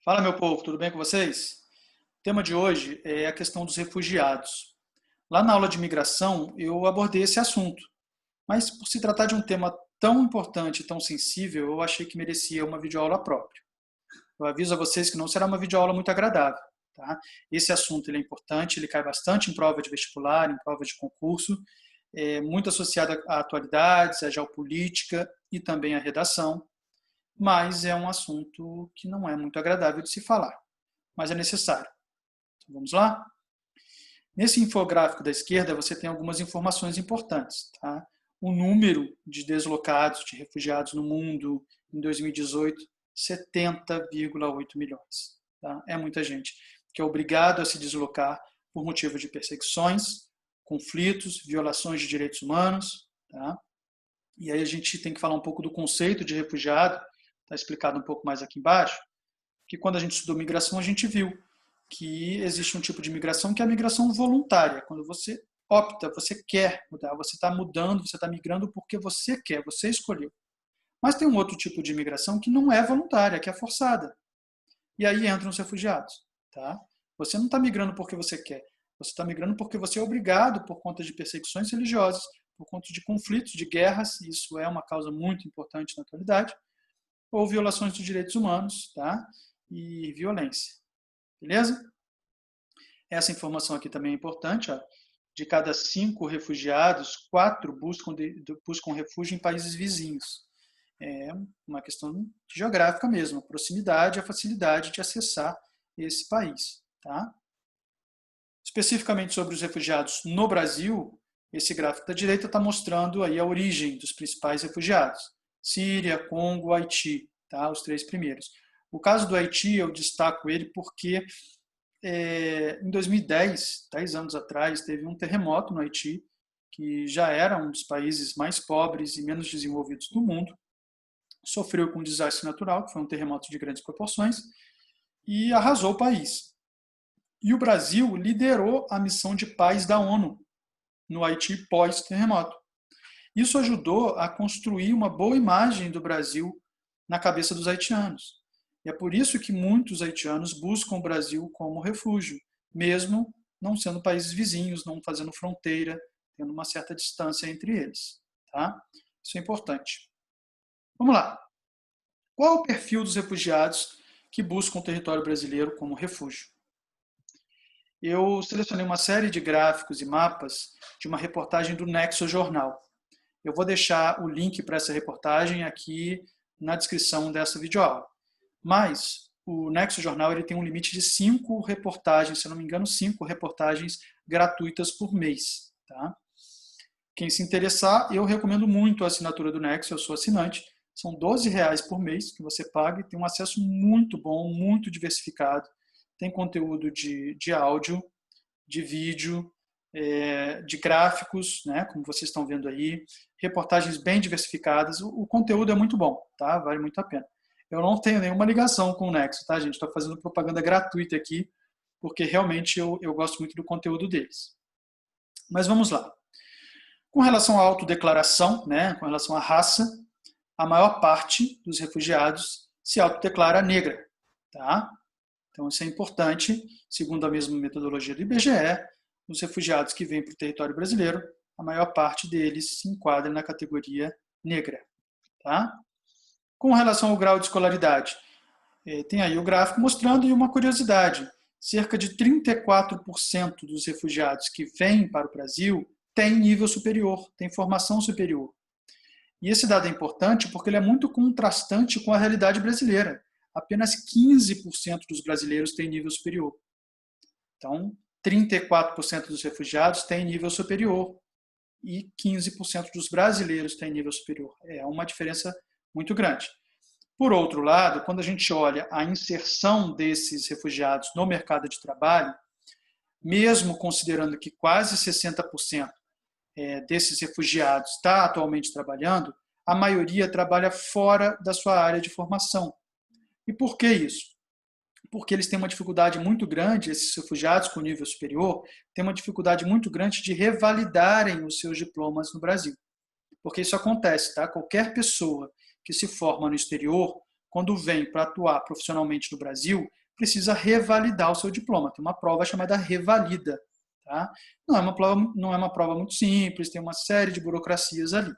Fala, meu povo, tudo bem com vocês? O tema de hoje é a questão dos refugiados. Lá na aula de migração, eu abordei esse assunto, mas por se tratar de um tema tão importante e tão sensível, eu achei que merecia uma videoaula própria. Eu aviso a vocês que não será uma videoaula muito agradável. Tá? Esse assunto ele é importante, ele cai bastante em prova de vestibular, em prova de concurso, é muito associado a atualidades, à geopolítica e também à redação, mas é um assunto que não é muito agradável de se falar, mas é necessário. Então, vamos lá? Nesse infográfico da esquerda, você tem algumas informações importantes. Tá? O número de deslocados, de refugiados no mundo em 2018, 70,8 milhões. Tá? É muita gente que é obrigado a se deslocar por motivo de perseguições, conflitos, violações de direitos humanos. Tá? E aí a gente tem que falar um pouco do conceito de refugiado, está explicado um pouco mais aqui embaixo, que quando a gente estudou migração, a gente viu que existe um tipo de migração que é a migração voluntária, quando você opta, você quer mudar, você está mudando, você está migrando porque você quer, você escolheu. Mas tem um outro tipo de migração que não é voluntária, que é forçada. E aí entram os refugiados. Tá? Você não está migrando porque você quer, você está migrando porque você é obrigado por conta de perseguições religiosas, por conta de conflitos, de guerras, isso é uma causa muito importante na atualidade, ou violações dos direitos humanos, tá? E violência. Beleza? Essa informação aqui também é importante. Ó. De cada 5 refugiados, 4 buscam refúgio em países vizinhos. É uma questão geográfica mesmo, a proximidade, a facilidade de acessar esse país. Tá? Especificamente sobre os refugiados no Brasil, esse gráfico da direita está mostrando aí a origem dos principais refugiados. Síria, Congo, Haiti, tá? Os 3 primeiros. O caso do Haiti, eu destaco ele porque em 2010, 10 anos atrás, teve um terremoto no Haiti, que já era um dos países mais pobres e menos desenvolvidos do mundo, sofreu com um desastre natural, que foi um terremoto de grandes proporções, e arrasou o país. E o Brasil liderou a missão de paz da ONU no Haiti pós-terremoto. Isso ajudou a construir uma boa imagem do Brasil na cabeça dos haitianos. E é por isso que muitos haitianos buscam o Brasil como refúgio, mesmo não sendo países vizinhos, não fazendo fronteira, tendo uma certa distância entre eles. Tá? Isso é importante. Vamos lá. Qual é o perfil dos refugiados que buscam o território brasileiro como refúgio? Eu selecionei uma série de gráficos e mapas de uma reportagem do Nexo Jornal. Eu vou deixar o link para essa reportagem aqui na descrição dessa videoaula. Mas o Nexo Jornal ele tem um limite de 5 reportagens, se eu não me engano, 5 reportagens gratuitas por mês. Tá? Quem se interessar, eu recomendo muito a assinatura do Nexo, eu sou assinante. São R$ 12 por mês que você paga e tem um acesso muito bom, muito diversificado. Tem conteúdo de áudio, de vídeo, de gráficos, né, como vocês estão vendo aí, reportagens bem diversificadas. O conteúdo é muito bom, tá? Vale muito a pena. Eu não tenho nenhuma ligação com o Nexo, tá, gente? Estou fazendo propaganda gratuita aqui, porque realmente eu gosto muito do conteúdo deles. Mas vamos lá. Com relação à autodeclaração, né, com relação à raça, a maior parte dos refugiados se autodeclara negra, tá? Então, isso é importante. Segundo a mesma metodologia do IBGE, os refugiados que vêm para o território brasileiro, a maior parte deles se enquadra na categoria negra. Tá? Com relação ao grau de escolaridade, tem aí o gráfico mostrando, e uma curiosidade, cerca de 34% dos refugiados que vêm para o Brasil têm nível superior, têm formação superior. E esse dado é importante porque ele é muito contrastante com a realidade brasileira. Apenas 15% dos brasileiros têm nível superior. Então, 34% dos refugiados têm nível superior e 15% dos brasileiros têm nível superior. É uma diferença muito grande. Por outro lado, quando a gente olha a inserção desses refugiados no mercado de trabalho, mesmo considerando que quase 60% desses refugiados está atualmente trabalhando, a maioria trabalha fora da sua área de formação. E por que isso? Porque eles têm uma dificuldade muito grande, esses refugiados com nível superior, têm uma dificuldade muito grande de revalidarem os seus diplomas no Brasil. Porque isso acontece, tá? Qualquer pessoa que se forma no exterior quando vem para atuar profissionalmente no Brasil, precisa revalidar o seu diploma. Tem uma prova chamada revalida. Tá? Não é uma prova muito simples, tem uma série de burocracias ali.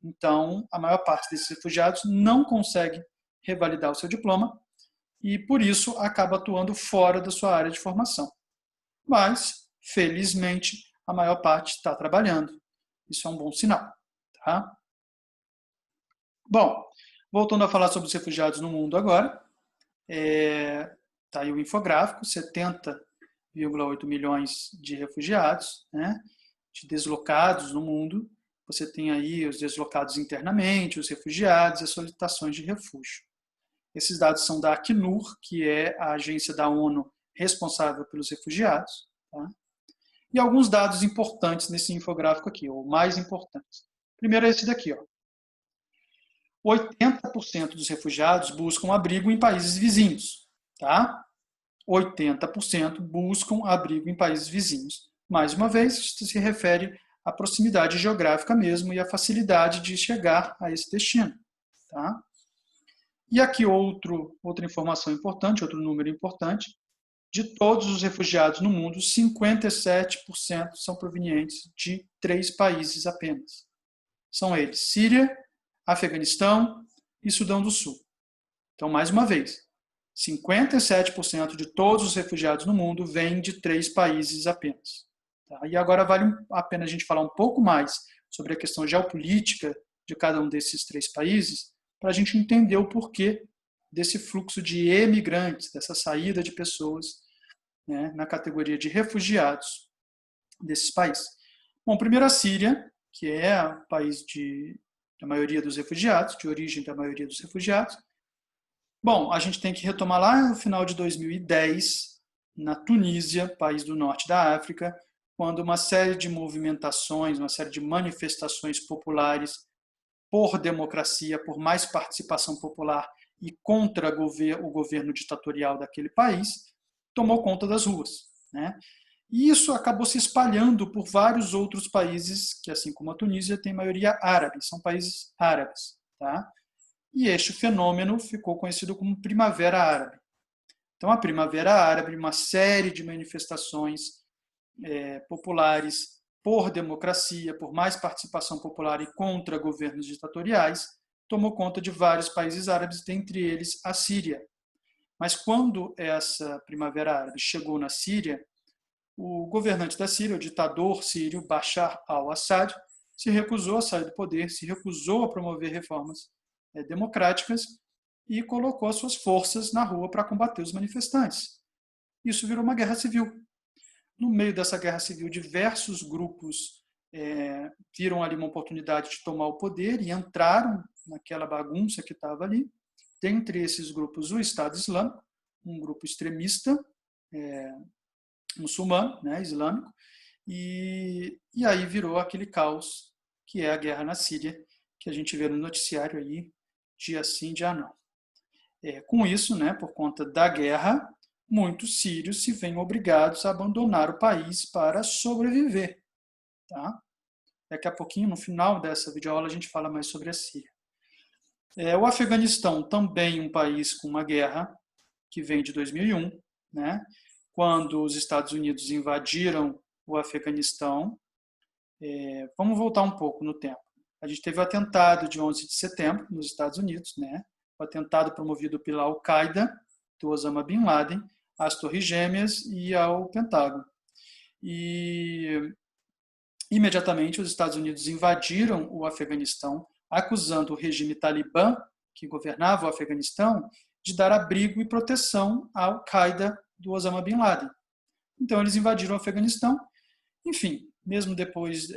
Então, a maior parte desses refugiados não consegue revalidar o seu diploma e, por isso, acaba atuando fora da sua área de formação. Mas, felizmente, a maior parte está trabalhando. Isso é um bom sinal. Tá? Bom, voltando a falar sobre os refugiados no mundo agora, está aí o infográfico, 70,8 milhões de refugiados, né, de deslocados no mundo. Você tem aí os deslocados internamente, os refugiados e as solicitações de refúgio. Esses dados são da Acnur, que é a agência da ONU responsável pelos refugiados. Tá? E alguns dados importantes nesse infográfico aqui, ou mais importantes. Primeiro é esse daqui. 80% dos refugiados buscam abrigo em países vizinhos. Tá? 80% buscam abrigo em países vizinhos. Mais uma vez, isso se refere à proximidade geográfica mesmo e à facilidade de chegar a esse destino. Tá? E aqui outra informação importante, outro número importante, de todos os refugiados no mundo, 57% são provenientes de 3 países apenas. São eles Síria, Afeganistão e Sudão do Sul. Então, mais uma vez, 57% de todos os refugiados no mundo vêm de 3 países apenas. Tá? E agora vale a pena a gente falar um pouco mais sobre a questão geopolítica de cada um desses 3 países, para a gente entender o porquê desse fluxo de emigrantes, dessa saída de pessoas, né, na categoria de refugiados desses países. Bom, primeiro a Síria, que é o país da maioria dos refugiados, de origem da maioria dos refugiados. Bom, a gente tem que retomar lá no final de 2010, na Tunísia, país do norte da África, quando uma série de movimentações, uma série de manifestações populares por democracia, por mais participação popular e contra o governo ditatorial daquele país, tomou conta das ruas. Né? E isso acabou se espalhando por vários outros países, que assim como a Tunísia, tem maioria árabe, são países árabes. Tá? E este fenômeno ficou conhecido como Primavera Árabe. Então, a Primavera Árabe, uma série de manifestações populares por democracia, por mais participação popular e contra governos ditatoriais, tomou conta de vários países árabes, dentre eles a Síria. Mas quando essa Primavera Árabe chegou na Síria, o governante da Síria, o ditador sírio Bashar al-Assad, se recusou a sair do poder, se recusou a promover reformas democráticas e colocou as suas forças na rua para combater os manifestantes. Isso virou uma guerra civil. No meio dessa guerra civil, diversos grupos viram ali uma oportunidade de tomar o poder e entraram naquela bagunça que estava ali. Dentre esses grupos, o Estado Islâmico, um grupo extremista muçulmano, né, islâmico, e aí virou aquele caos que é a guerra na Síria, que a gente vê no noticiário aí, dia sim, dia não. Com isso, né, por conta da guerra, muitos sírios se veem obrigados a abandonar o país para sobreviver. Tá? Daqui a pouquinho, no final dessa videoaula, a gente fala mais sobre a Síria. O Afeganistão, também um país com uma guerra, que vem de 2001, né, quando os Estados Unidos invadiram o Afeganistão. Vamos voltar um pouco no tempo. A gente teve o atentado de 11 de setembro nos Estados Unidos, né, o atentado promovido pela Al-Qaeda, do Osama Bin Laden, às Torres Gêmeas e ao Pentágono. E imediatamente os Estados Unidos invadiram o Afeganistão, acusando o regime talibã, que governava o Afeganistão, de dar abrigo e proteção à Al-Qaeda do Osama Bin Laden. Então eles invadiram o Afeganistão. Enfim, mesmo depois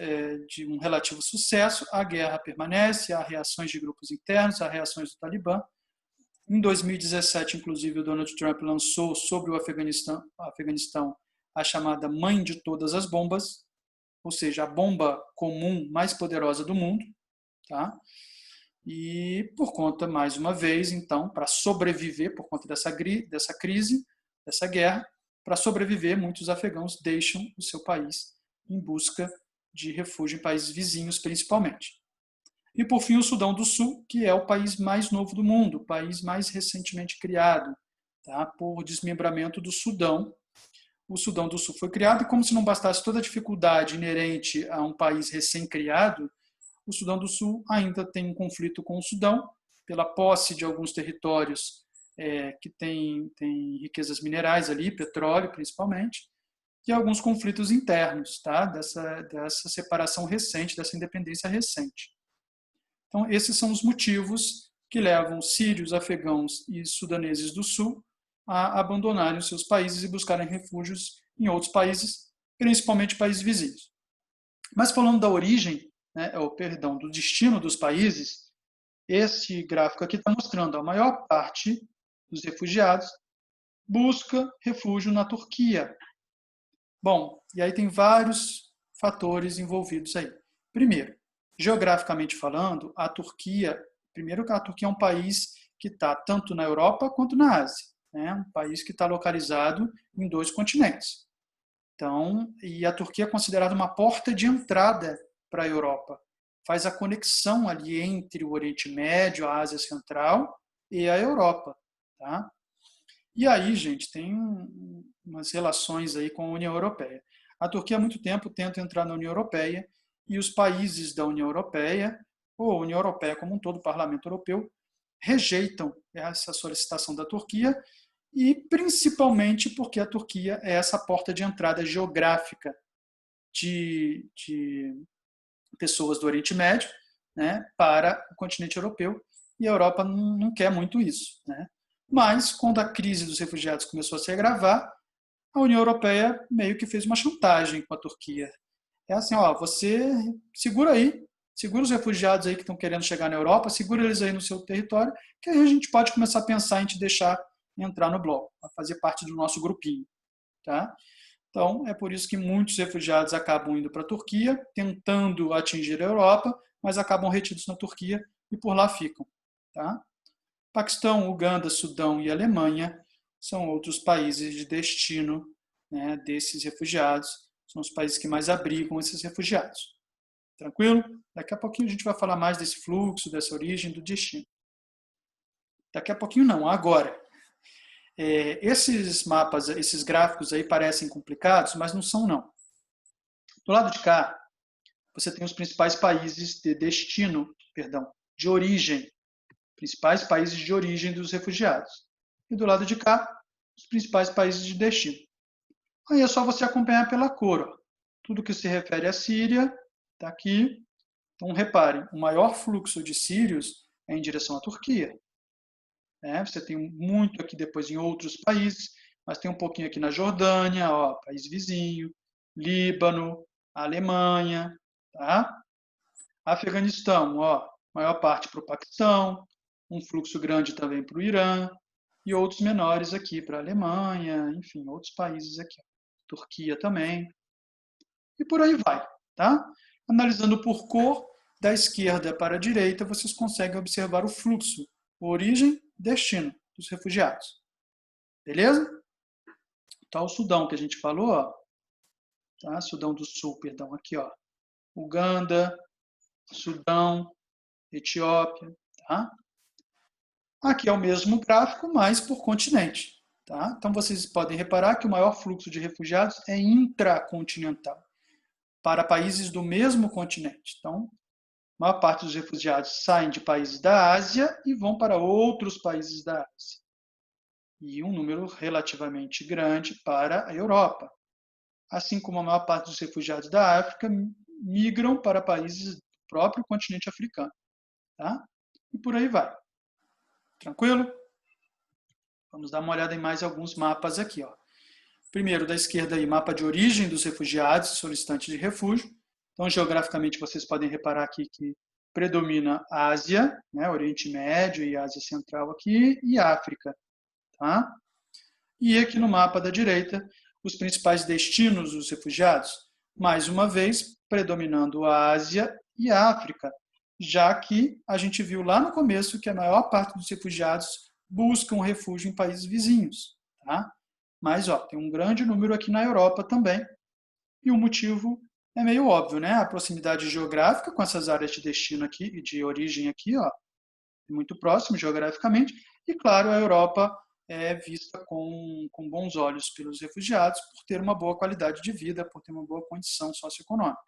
de um relativo sucesso, a guerra permanece, há reações de grupos internos, há reações do Talibã. Em 2017, inclusive, o Donald Trump lançou sobre o Afeganistão a chamada mãe de todas as bombas, ou seja, a bomba comum mais poderosa do mundo. Tá? E por conta, mais uma vez, então, para sobreviver, por conta dessa crise, dessa guerra, para sobreviver, muitos afegãos deixam o seu país em busca de refúgio em países vizinhos, principalmente. E, por fim, o Sudão do Sul, que é o país mais novo do mundo, o país mais recentemente criado, tá? Por desmembramento do Sudão. O Sudão do Sul foi criado e, como se não bastasse toda a dificuldade inerente a um país recém-criado, o Sudão do Sul ainda tem um conflito com o Sudão, pela posse de alguns territórios que têm riquezas minerais ali, petróleo principalmente, e alguns conflitos internos, tá? dessa separação recente, dessa independência recente. Então, esses são os motivos que levam sírios, afegãos e sudaneses do Sul a abandonarem os seus países e buscarem refúgios em outros países, principalmente países vizinhos. Mas falando da origem, do destino dos países, esse gráfico aqui está mostrando a maior parte dos refugiados busca refúgio na Turquia. Bom, e aí tem vários fatores envolvidos aí. Primeiro, geograficamente falando, a Turquia é um país que está tanto na Europa quanto na Ásia. Né? Um país que está localizado em 2 continentes. Então, e a Turquia é considerada uma porta de entrada para a Europa. Faz a conexão ali entre o Oriente Médio, a Ásia Central e a Europa. Tá? E aí, gente, tem umas relações aí com a União Europeia. A Turquia há muito tempo tenta entrar na União Europeia e os países da União Europeia, ou a União Europeia como um todo, o Parlamento Europeu, rejeitam essa solicitação da Turquia e principalmente porque a Turquia é essa porta de entrada geográfica de pessoas do Oriente Médio, né, para o continente europeu, e a Europa não quer muito isso. Né? Mas, quando a crise dos refugiados começou a se agravar, a União Europeia meio que fez uma chantagem com a Turquia. É assim, ó, você segura aí, segura os refugiados aí que estão querendo chegar na Europa, segura eles aí no seu território, que aí a gente pode começar a pensar em te deixar entrar no bloco, a fazer parte do nosso grupinho. Tá? Então, é por isso que muitos refugiados acabam indo para a Turquia, tentando atingir a Europa, mas acabam retidos na Turquia e por lá ficam. Tá? Paquistão, Uganda, Sudão e Alemanha são outros países de destino, né, desses refugiados. São os países que mais abrigam esses refugiados. Tranquilo? Daqui a pouquinho a gente vai falar mais desse fluxo, dessa origem, do destino. Daqui a pouquinho não, agora. Esses mapas, esses gráficos aí parecem complicados, mas não são não. Do lado de cá, você tem os principais países de destino, de origem, principais países de origem dos refugiados. E do lado de cá, os principais países de destino. Aí é só você acompanhar pela cor. Ó. Tudo que se refere à Síria está aqui. Então, reparem, o maior fluxo de sírios é em direção à Turquia. Você tem muito aqui depois em outros países, mas tem um pouquinho aqui na Jordânia, ó, país vizinho, Líbano, Alemanha, tá? Afeganistão, ó, maior parte para o Paquistão, um fluxo grande também para o Irã, e outros menores aqui para a Alemanha, enfim, outros países aqui. Ó. Turquia também. E por aí vai, tá? Analisando por cor, da esquerda para a direita, vocês conseguem observar o fluxo, origem, destino dos refugiados. Beleza? Tá o Sudão que a gente falou, ó. Tá? Sudão do Sul, perdão, aqui, ó. Uganda, Sudão, Etiópia, tá? Aqui é o mesmo gráfico, mas por continente, tá? Então vocês podem reparar que o maior fluxo de refugiados é intracontinental, para países do mesmo continente. Então, a maior parte dos refugiados saem de países da Ásia e vão para outros países da Ásia. E um número relativamente grande para a Europa. Assim como a maior parte dos refugiados da África migram para países do próprio continente africano. Tá? E por aí vai. Tranquilo? Vamos dar uma olhada em mais alguns mapas aqui. Ó. Primeiro, da esquerda, aí, mapa de origem dos refugiados e solicitantes de refúgio. Então, geograficamente, vocês podem reparar aqui que predomina a Ásia, né, Oriente Médio e Ásia Central aqui, e África. Tá? E aqui no mapa da direita, os principais destinos dos refugiados, mais uma vez, predominando a Ásia e a África, já que a gente viu lá no começo que a maior parte dos refugiados buscam refúgio em países vizinhos. Tá? Mas ó, tem um grande número aqui na Europa também, e o motivo É meio óbvio, né? A proximidade geográfica com essas áreas de destino aqui, de origem aqui, ó, muito próximo geograficamente, e claro, a Europa é vista com bons olhos pelos refugiados por ter uma boa qualidade de vida, por ter uma boa condição socioeconômica.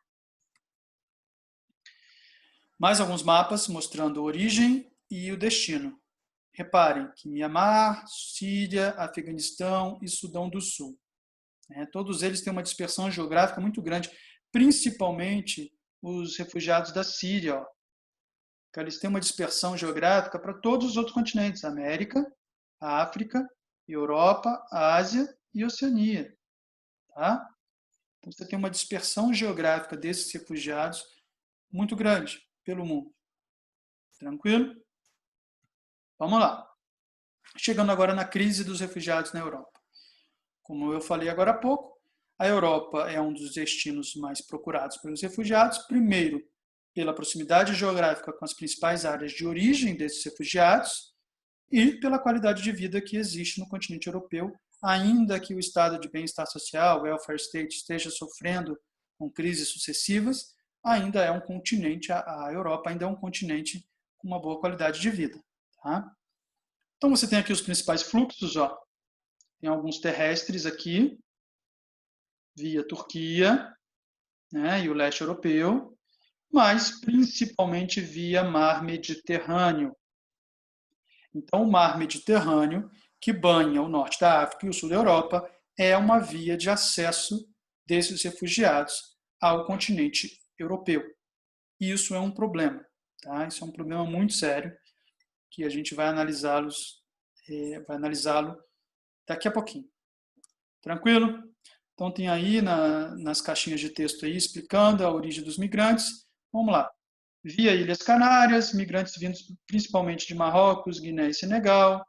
Mais alguns mapas mostrando a origem e o destino. Reparem que Mianmar, Síria, Afeganistão e Sudão do Sul. Todos eles têm uma dispersão geográfica muito grande, principalmente os refugiados da Síria. Ó. Eles têm uma dispersão geográfica para todos os outros continentes, América, África, Europa, Ásia e Oceania. Tá? Então, você tem uma dispersão geográfica desses refugiados muito grande pelo mundo. Tranquilo? Vamos lá. Chegando agora na crise dos refugiados na Europa. Como eu falei agora há pouco, a Europa é um dos destinos mais procurados pelos refugiados, primeiro, pela proximidade geográfica com as principais áreas de origem desses refugiados e pela qualidade de vida que existe no continente europeu, ainda que o estado de bem-estar social, o welfare state, esteja sofrendo com crises sucessivas, ainda é um continente, a Europa ainda é um continente com uma boa qualidade de vida. Tá? Então você tem aqui os principais fluxos, ó. Tem alguns terrestres aqui, via Turquia, né, e o leste europeu, mas principalmente via mar Mediterrâneo. Então, o mar Mediterrâneo, que banha o norte da África e o sul da Europa, é uma via de acesso desses refugiados ao continente europeu. E isso é um problema, tá? Isso é um problema muito sério, que a gente vai analisá-lo daqui a pouquinho. Tranquilo? Então tem aí nas caixinhas de texto aí explicando a origem dos migrantes. Vamos lá. Via Ilhas Canárias, migrantes vindos principalmente de Marrocos, Guiné e Senegal.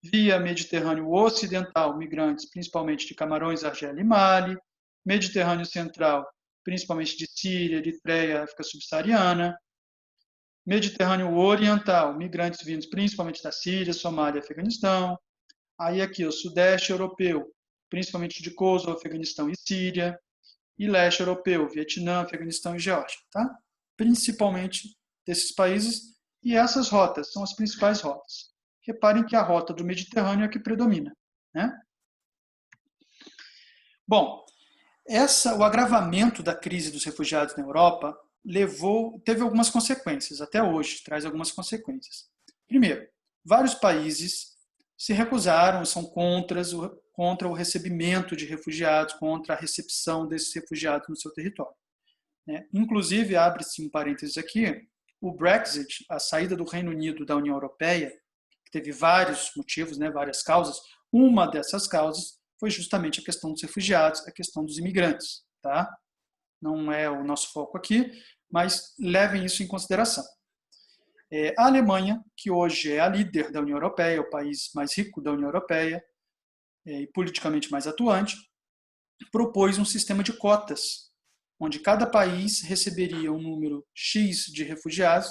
Via Mediterrâneo Ocidental, migrantes principalmente de Camarões, Argélia e Mali. Mediterrâneo Central, principalmente de Síria, Eritreia, África Subsaariana. Mediterrâneo Oriental, migrantes vindos principalmente da Síria, Somália e Afeganistão. Aí aqui o Sudeste Europeu, principalmente de Kosovo, Afeganistão e Síria. E Leste Europeu, Vietnã, Afeganistão e Geórgia. Tá? Principalmente desses países. E essas rotas são as principais rotas. Reparem que a rota do Mediterrâneo é a que predomina. Né? Bom, o agravamento da crise dos refugiados na Europa teve algumas consequências, até hoje, traz algumas consequências. Primeiro, vários países se recusaram, são contra o recebimento de refugiados, contra a recepção desses refugiados no seu território. Inclusive, abre-se um parênteses aqui, o Brexit, a saída do Reino Unido da União Europeia, que teve vários motivos, várias causas, uma dessas causas foi justamente a questão dos refugiados, a questão dos imigrantes. Tá? Não é o nosso foco aqui, mas levem isso em consideração. A Alemanha, que hoje é a líder da União Europeia, o país mais rico da União Europeia e politicamente mais atuante, propôs um sistema de cotas, onde cada país receberia um número X de refugiados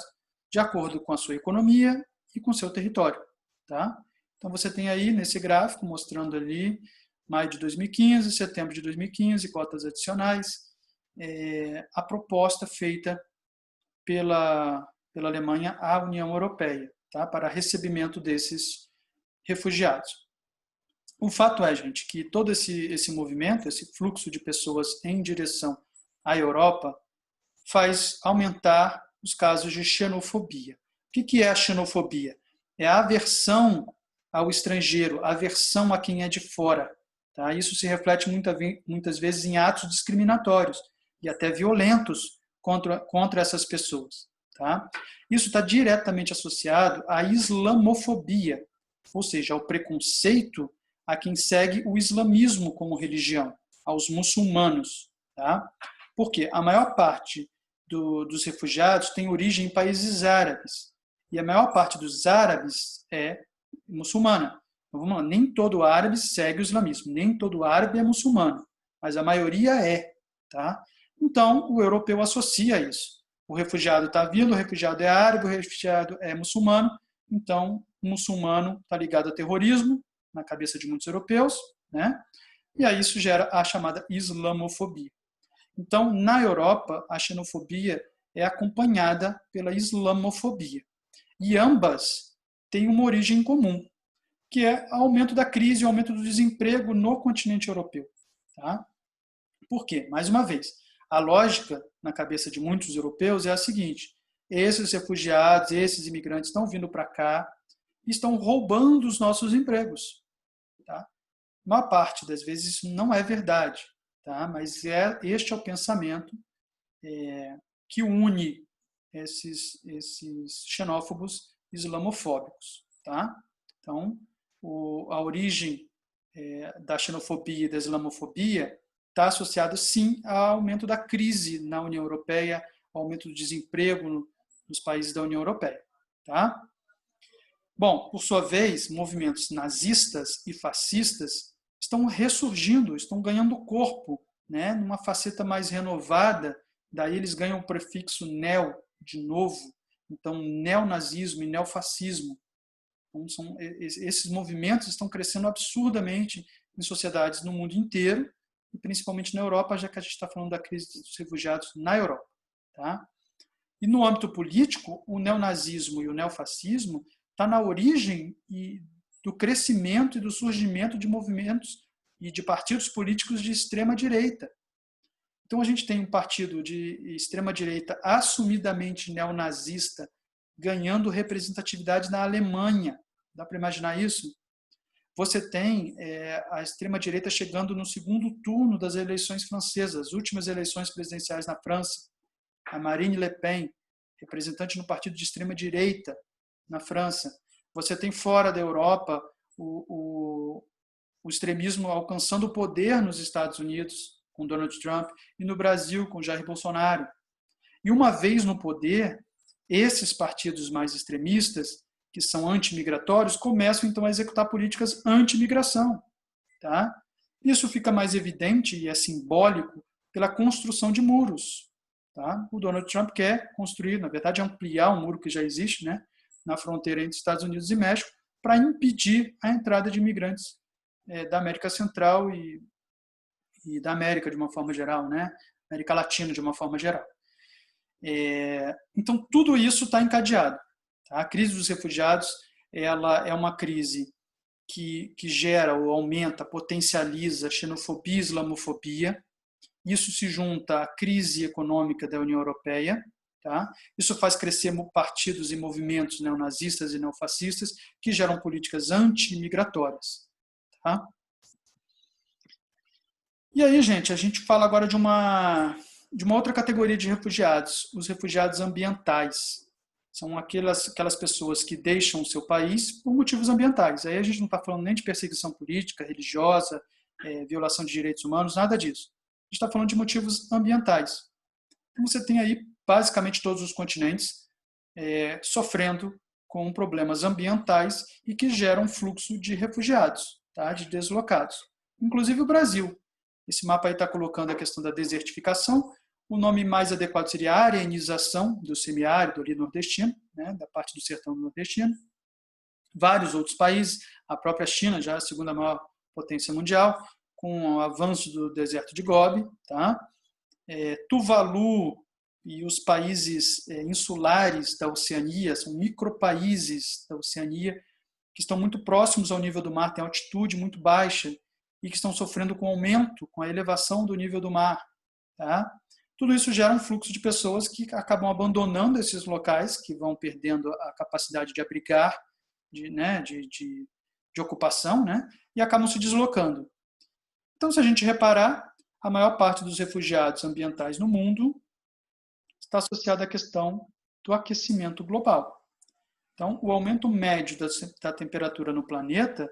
de acordo com a sua economia e com o seu território. Tá? Então você tem aí nesse gráfico mostrando ali maio de 2015, setembro de 2015, cotas adicionais, a proposta feita pela Alemanha à União Europeia, tá? Para recebimento desses refugiados. O fato é, gente, que todo esse movimento, esse fluxo de pessoas em direção à Europa, faz aumentar os casos de xenofobia. O que é a xenofobia? É a aversão ao estrangeiro, a aversão a quem é de fora. Tá? Isso se reflete muitas vezes em atos discriminatórios e até violentos contra essas pessoas. Tá? Isso está diretamente associado à islamofobia, ou seja, ao preconceito a quem segue o islamismo como religião, aos muçulmanos. Tá? Porque a maior parte dos refugiados tem origem em países árabes, e a maior parte dos árabes é muçulmana. Então, vamos lá, nem todo árabe segue o islamismo, nem todo árabe é muçulmano, mas a maioria é. Tá? Então, o europeu associa isso. O refugiado está vindo, o refugiado é árabe, o refugiado é muçulmano, então o muçulmano está ligado a terrorismo, na cabeça de muitos europeus, né? E aí isso gera a chamada islamofobia. Então, na Europa, a xenofobia é acompanhada pela islamofobia. E ambas têm uma origem comum, que é o aumento da crise e o aumento do desemprego no continente europeu. Tá? Por quê? Mais uma vez, a lógica na cabeça de muitos europeus é a seguinte: esses refugiados, esses imigrantes estão vindo para cá e estão roubando os nossos empregos. Tá? A maior parte das vezes isso não é verdade, tá? Mas este é o pensamento que une esses xenófobos islamofóbicos. Tá? Então, a origem da xenofobia e da islamofobia está associada, sim, ao aumento da crise na União Europeia, ao aumento do desemprego nos países da União Europeia. Tá? Bom, por sua vez, movimentos nazistas e fascistas estão ressurgindo, estão ganhando corpo, né, numa faceta mais renovada, daí eles ganham o prefixo neo, de novo, então neonazismo e neofascismo. Então, esses movimentos estão crescendo absurdamente em sociedades no mundo inteiro, e principalmente na Europa, já que a gente está falando da crise dos refugiados na Europa. Tá? E no âmbito político, o neonazismo e o neofascismo está na origem do crescimento e do surgimento de movimentos e de partidos políticos de extrema-direita. Então, a gente tem um partido de extrema-direita assumidamente neonazista ganhando representatividade na Alemanha. Dá para imaginar isso? Você tem a extrema-direita chegando no segundo turno das eleições francesas, as últimas eleições presidenciais na França. A Marine Le Pen, representante no partido de extrema-direita na França. Você tem fora da Europa o extremismo alcançando o poder nos Estados Unidos, com Donald Trump, e no Brasil, com Jair Bolsonaro. E uma vez no poder, esses partidos mais extremistas, que são antimigratórios, começam então a executar políticas anti-imigração. Tá? Isso fica mais evidente e é simbólico pela construção de muros. Tá? O Donald Trump quer construir, na verdade, ampliar um muro que já existe, né, na fronteira entre Estados Unidos e México, para impedir a entrada de imigrantes da América Central e da América de uma forma geral, né? América Latina de uma forma geral. Então, tudo isso está encadeado. Tá? A crise dos refugiados ela é uma crise que gera ou aumenta, potencializa xenofobia e islamofobia. Isso se junta à crise econômica da União Europeia. Tá? Isso faz crescer partidos e movimentos neonazistas e neofascistas que geram políticas anti-imigratórias. Tá? E aí, gente, a gente fala agora de uma outra categoria de refugiados, os refugiados ambientais. São aquelas pessoas que deixam o seu país por motivos ambientais. Aí a gente não está falando nem de perseguição política, religiosa, violação de direitos humanos, nada disso. A gente está falando de motivos ambientais. Então você tem aí basicamente todos os continentes sofrendo com problemas ambientais e que geram fluxo de refugiados, tá? De deslocados. Inclusive o Brasil. Esse mapa aí está colocando a questão da desertificação. O nome mais adequado seria a arenização do semiárido ali nordestino, né, da parte do sertão nordestino. Vários outros países, a própria China, já a segunda maior potência mundial, com o avanço do deserto de Gobi. Tá? Tuvalu e os países insulares da Oceania, são micropaíses da Oceania, que estão muito próximos ao nível do mar, têm altitude muito baixa, e que estão sofrendo com o aumento, com a elevação do nível do mar. Tá? Tudo isso gera um fluxo de pessoas que acabam abandonando esses locais, que vão perdendo a capacidade de abrigar, de ocupação, né? E acabam se deslocando. Então, se a gente reparar, a maior parte dos refugiados ambientais no mundo está associada à questão do aquecimento global. Então, o aumento médio da temperatura no planeta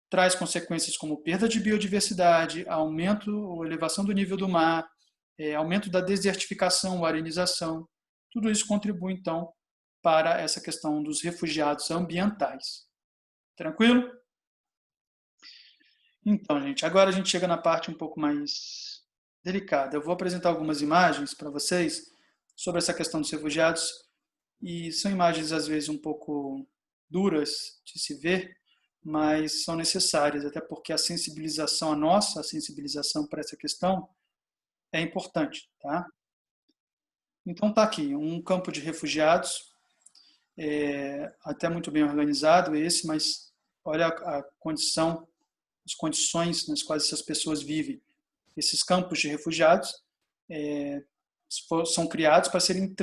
traz consequências como perda de biodiversidade, aumento ou elevação do nível do mar, aumento da desertificação, arenização. Tudo isso contribui, então, para essa questão dos refugiados ambientais. Tranquilo? Então, gente, agora a gente chega na parte um pouco mais delicada. Eu vou apresentar algumas imagens para vocês sobre essa questão dos refugiados, e são imagens, às vezes, um pouco duras de se ver, mas são necessárias, até porque a nossa sensibilização para essa questão é importante, tá? Então tá aqui, um campo de refugiados, até muito bem organizado esse, mas olha a condição, as condições nas quais essas pessoas vivem. Esses campos de refugiados são criados para serem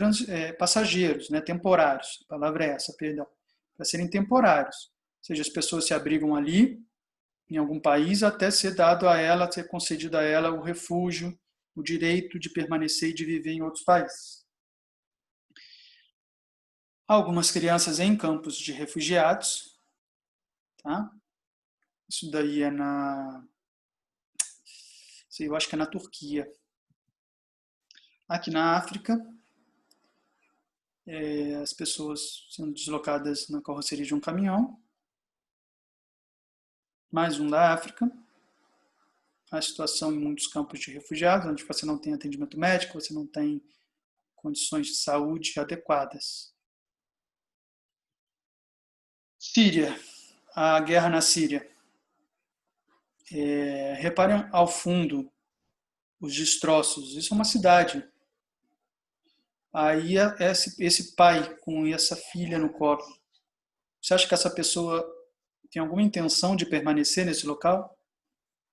passageiros, né, temporários, a palavra é essa, perdão, para serem temporários, ou seja, as pessoas se abrigam ali, em algum país, até ser dado a ela, ser concedido a ela o refúgio, o direito de permanecer e de viver em outros países. Algumas crianças em campos de refugiados, tá? Isso daí é eu acho que é na Turquia. Aqui na África, as pessoas sendo deslocadas na carroceria de um caminhão. Mais um da África. A situação em muitos campos de refugiados, onde você não tem atendimento médico, você não tem condições de saúde adequadas. Síria, a guerra na Síria. Reparem ao fundo os destroços. Isso é uma cidade. Aí esse pai com essa filha no colo. Você acha que essa pessoa tem alguma intenção de permanecer nesse local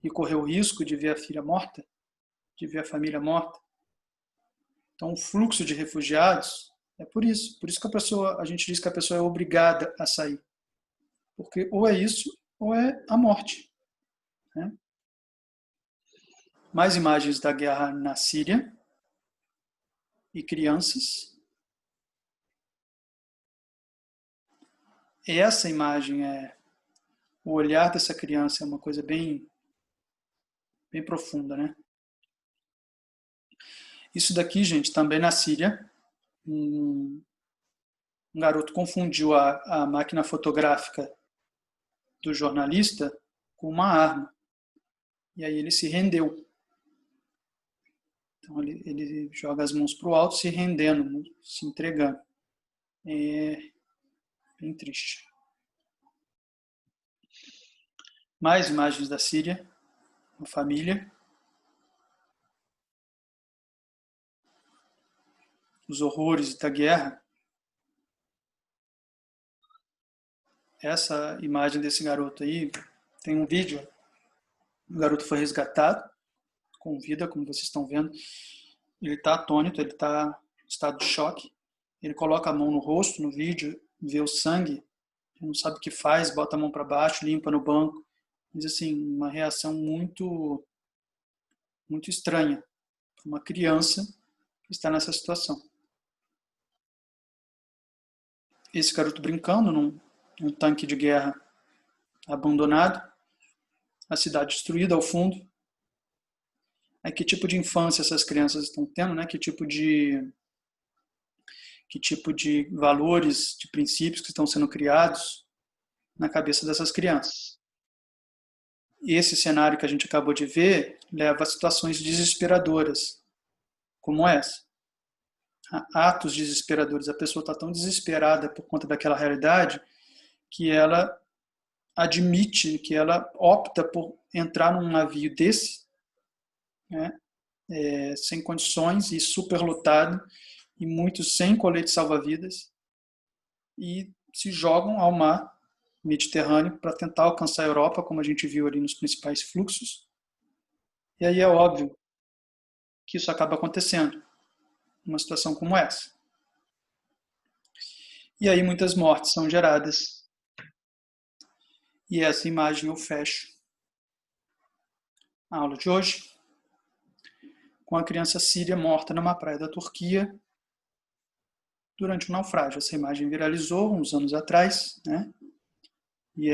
e correr o risco de ver a filha morta, de ver a família morta? Então, o fluxo de refugiados é por isso que a gente diz que a pessoa é obrigada a sair, porque ou é isso ou é a morte, né? Mais imagens da guerra na Síria e crianças. Essa imagem o olhar dessa criança é uma coisa bem profunda, né? Isso daqui, gente, também na Síria, um garoto confundiu a máquina fotográfica do jornalista com uma arma. E aí ele se rendeu. Então ele joga as mãos para o alto, se rendendo, se entregando. É bem triste. Mais imagens da Síria, uma família. Os horrores da guerra. Essa imagem desse garoto aí, tem um vídeo. O garoto foi resgatado, com vida, como vocês estão vendo. Ele está atônito, ele está em estado de choque. Ele coloca a mão no rosto, no vídeo, vê o sangue, ele não sabe o que faz, bota a mão para baixo, limpa no banco. Mas, assim, uma reação muito estranha para uma criança que está nessa situação. Esse garoto brincando num tanque de guerra abandonado, a cidade destruída ao fundo. Que tipo de infância essas crianças estão tendo, né? Que tipo de valores, de princípios que estão sendo criados na cabeça dessas crianças. E esse cenário que a gente acabou de ver leva a situações desesperadoras, como essa. Atos desesperadores. A pessoa está tão desesperada por conta daquela realidade que ela admite, que ela opta por entrar num navio desse, né, sem condições e superlotado, e muitos sem colete salva-vidas, e se jogam ao mar Mediterrâneo para tentar alcançar a Europa, como a gente viu ali nos principais fluxos. E aí é óbvio que isso acaba acontecendo numa situação como essa. E aí muitas mortes são geradas. E essa imagem eu fecho a aula de hoje com a criança síria morta numa praia da Turquia durante um naufrágio. Essa imagem viralizou uns anos atrás, né? E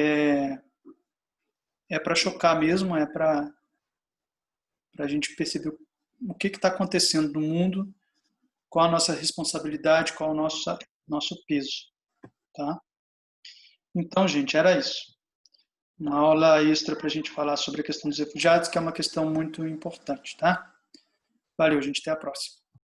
é para chocar mesmo, é para a gente perceber o que está acontecendo no mundo, qual a nossa responsabilidade, qual o nosso peso, tá? Então, gente, era isso. Uma aula extra para a gente falar sobre a questão dos refugiados, que é uma questão muito importante, tá? Valeu, gente, até a próxima.